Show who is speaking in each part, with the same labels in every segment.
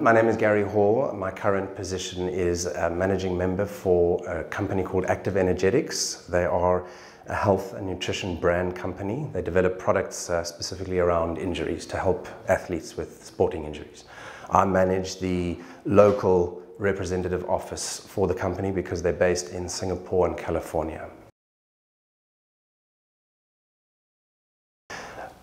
Speaker 1: My name is Gary Hall. My current position is a managing member for a company called Active Energetics. They are a health and nutrition brand company. They develop products specifically around injuries to help athletes with sporting injuries. I manage the local representative office for the company because they're based in Singapore and California.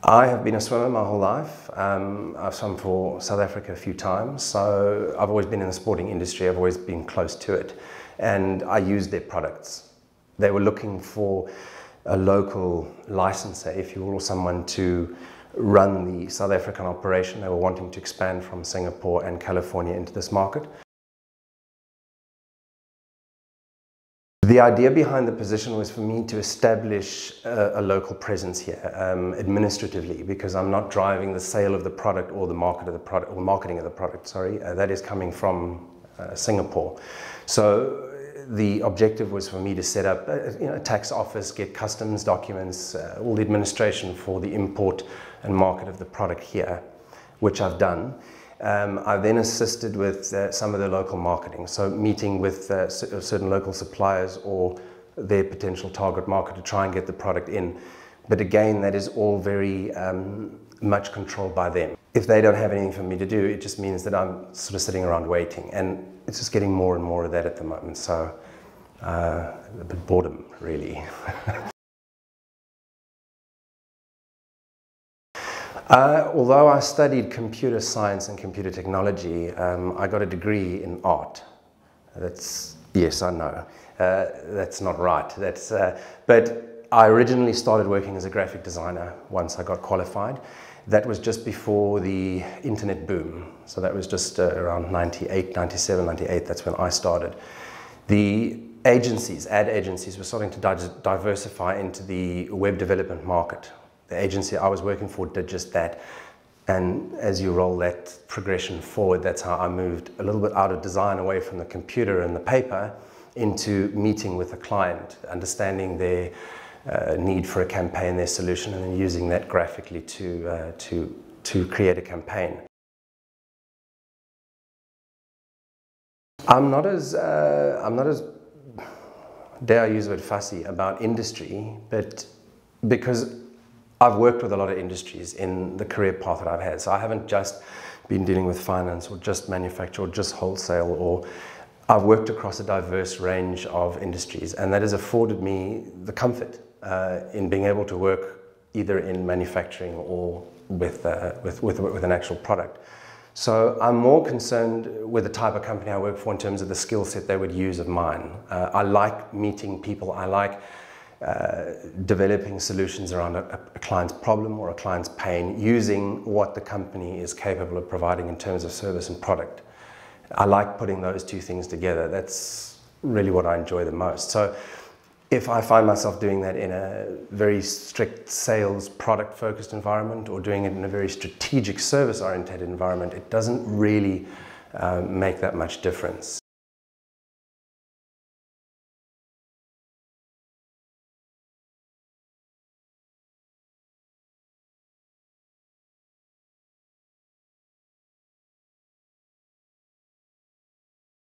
Speaker 1: I have been a swimmer my whole life. I've swum for South Africa a few times, so I've always been in the sporting industry. I've always been close to it, and I used their products. They were looking for a local licensor, if you will, or someone to run the South African operation. They were wanting to expand from Singapore and California into this market. The idea behind the position was for me to establish a local presence here administratively, because I'm not driving the sale of the product or the market of the product or marketing of the product. Sorry, that is coming from Singapore. So the objective was for me to set up a tax office, get customs documents, all the administration for the import and market of the product here, which I've done. I then assisted with some of the local marketing, so meeting with certain local suppliers or their potential target market to try and get the product in. But again, that is all very much controlled by them. If they don't have anything for me to do, it just means that I'm sort of sitting around waiting, and it's just getting more and more of that at the moment. So a bit boredom, really. Although I studied computer science and computer technology, I got a degree in art. That's, yes, I know, that's not right. But I originally started working as a graphic designer once I got qualified. That was just before the internet boom. So that was just around 98, 97, 98, that's when I started. The agencies, ad agencies, were starting to diversify into the web development market. The agency I was working for did just that, and as you roll that progression forward, that's how I moved a little bit out of design, away from the computer and the paper, into meeting with a client, understanding their need for a campaign, their solution, and then using that graphically to create a campaign. I'm not as dare I use the word fussy about industry, but because I've worked with a lot of industries in the career path that I've had. So I haven't just been dealing with finance or just manufacture or just wholesale, or I've worked across a diverse range of industries, and that has afforded me the comfort in being able to work either in manufacturing or with an actual product. So I'm more concerned with the type of company I work for in terms of the skill set they would use of mine. I like meeting people. I like developing solutions around a client's problem or a client's pain, using what the company is capable of providing in terms of service and product. I like putting those two things together. That's really what I enjoy the most. So if I find myself doing that in a very strict sales, product focused environment, or doing it in a very strategic service oriented environment, it doesn't really make that much difference.